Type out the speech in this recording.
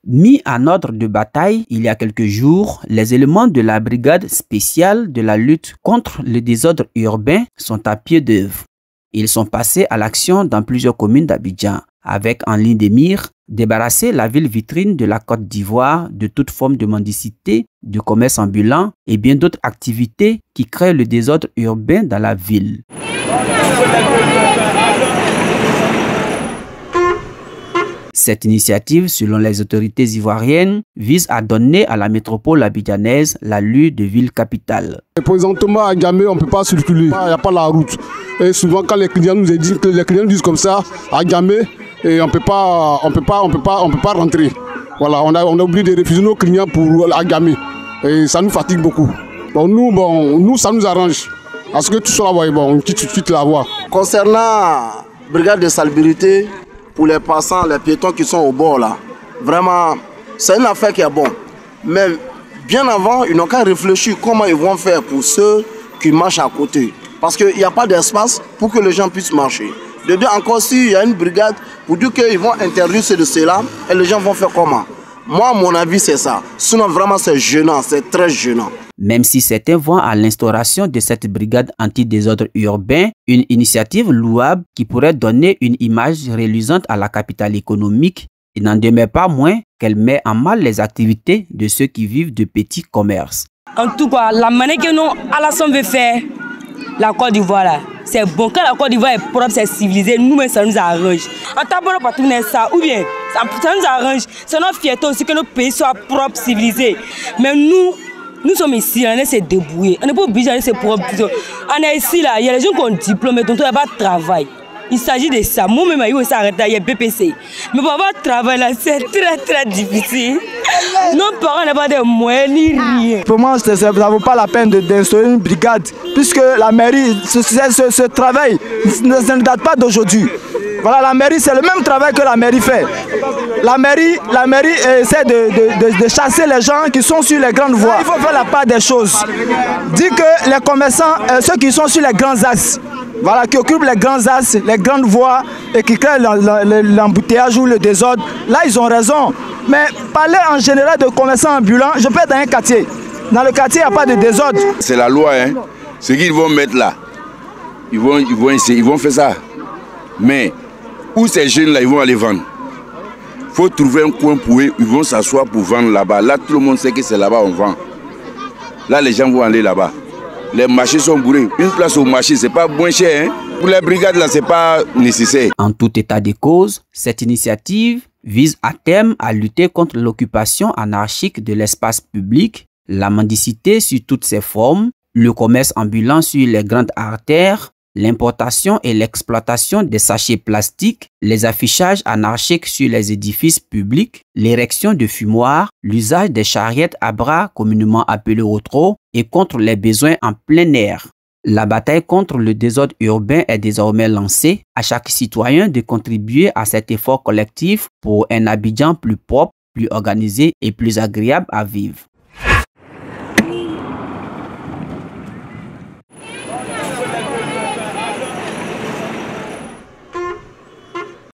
Mis en ordre de bataille il y a quelques jours, les éléments de la brigade spéciale de la lutte contre le désordre urbain sont à pied d'œuvre. Ils sont passés à l'action dans plusieurs communes d'Abidjan, avec en ligne de mire débarrasser la ville vitrine de la Côte d'Ivoire de toute forme de mendicité, de commerce ambulant et bien d'autres activités qui créent le désordre urbain dans la ville. Cette initiative, selon les autorités ivoiriennes, vise à donner à la métropole abidjanaise l'allure de ville capitale. Présentement, à Djamé, on ne peut pas circuler, il n'y a pas la route. Et souvent, quand les clients nous disent comme ça, à Djamé, et on ne peut pas rentrer. Voilà, on a oublié de refuser nos clients pour Djamé. Et ça nous fatigue beaucoup. Nous, ça nous arrange. Parce que tout ça, on quitte tout de suite la voie. Concernant la brigade de salubrité, pour les passants, les piétons qui sont au bord là, vraiment, c'est une affaire qui est bonne. Mais bien avant, ils n'ont qu'à réfléchir comment ils vont faire pour ceux qui marchent à côté. Parce qu'il n'y a pas d'espace pour que les gens puissent marcher. De bien encore, s'il y a une brigade pour dire qu'ils vont interdire cela, et les gens vont faire comment? Moi, à mon avis, c'est ça. Sinon, vraiment, c'est gênant, c'est très gênant. Même si certains voient à l'instauration de cette brigade anti-désordre urbain une initiative louable qui pourrait donner une image reluisante à la capitale économique, il n'en demeure pas moins qu'elle met en mal les activités de ceux qui vivent de petits commerces. En tout cas, la manière que nous, Alassane veut faire la Côte d'Ivoire là, c'est bon. Quand la Côte d'Ivoire est propre, c'est civilisé, nous-mêmes, ça nous arrange. En tableau, pas tout ça, ou bien, ça nous arrange. C'est notre fierté aussi que nos pays soient propres, civilisés. Mais nous sommes ici, on essaie de se débrouiller. On n'est pas obligé d'aller se propre. On est ici, là, il y a les gens qui ont diplôme, donc il n'y a pas de travail. Il s'agit de ça. Moi-même, il y a BPC. Mais pour avoir travail là, c'est très très difficile. Nos parents n'ont pas de moyens ni rien. Pour moi, ça ne vaut pas la peine d'instaurer une brigade, puisque la mairie, ce travail ne date pas d'aujourd'hui. Voilà, la mairie, c'est le même travail que la mairie fait. La mairie essaie de chasser les gens qui sont sur les grandes voies. Il faut faire la part des choses. Dire que les commerçants, ceux qui sont sur les grands axes, voilà, qui occupent les grands axes, les grandes voies et qui créent l'embouteillage ou le désordre, là, ils ont raison. Mais parler en général de commerçants ambulants, je peux être dans un quartier. Dans le quartier, il n'y a pas de désordre. C'est la loi, hein. Ce qu'ils vont mettre là, ils vont faire ça. Mais où ces jeunes-là, ils vont aller vendre? Il faut trouver un coin pour eux, ils vont s'asseoir pour vendre là-bas. Là, tout le monde sait que c'est là-bas on vend. Là, les gens vont aller là-bas. Les marchés sont bourrés. Une place au marché, c'est pas moins cher. Hein? Pour les brigades, là, c'est pas nécessaire. En tout état de cause, cette initiative vise à terme à lutter contre l'occupation anarchique de l'espace public, la mendicité sous toutes ses formes, le commerce ambulant sur les grandes artères, l'importation et l'exploitation des sachets plastiques, les affichages anarchiques sur les édifices publics, l'érection de fumoirs, l'usage des charrettes à bras communément appelées au trot et contre les besoins en plein air. La bataille contre le désordre urbain est désormais lancée. À chaque citoyen de contribuer à cet effort collectif pour un Abidjan plus propre, plus organisé et plus agréable à vivre.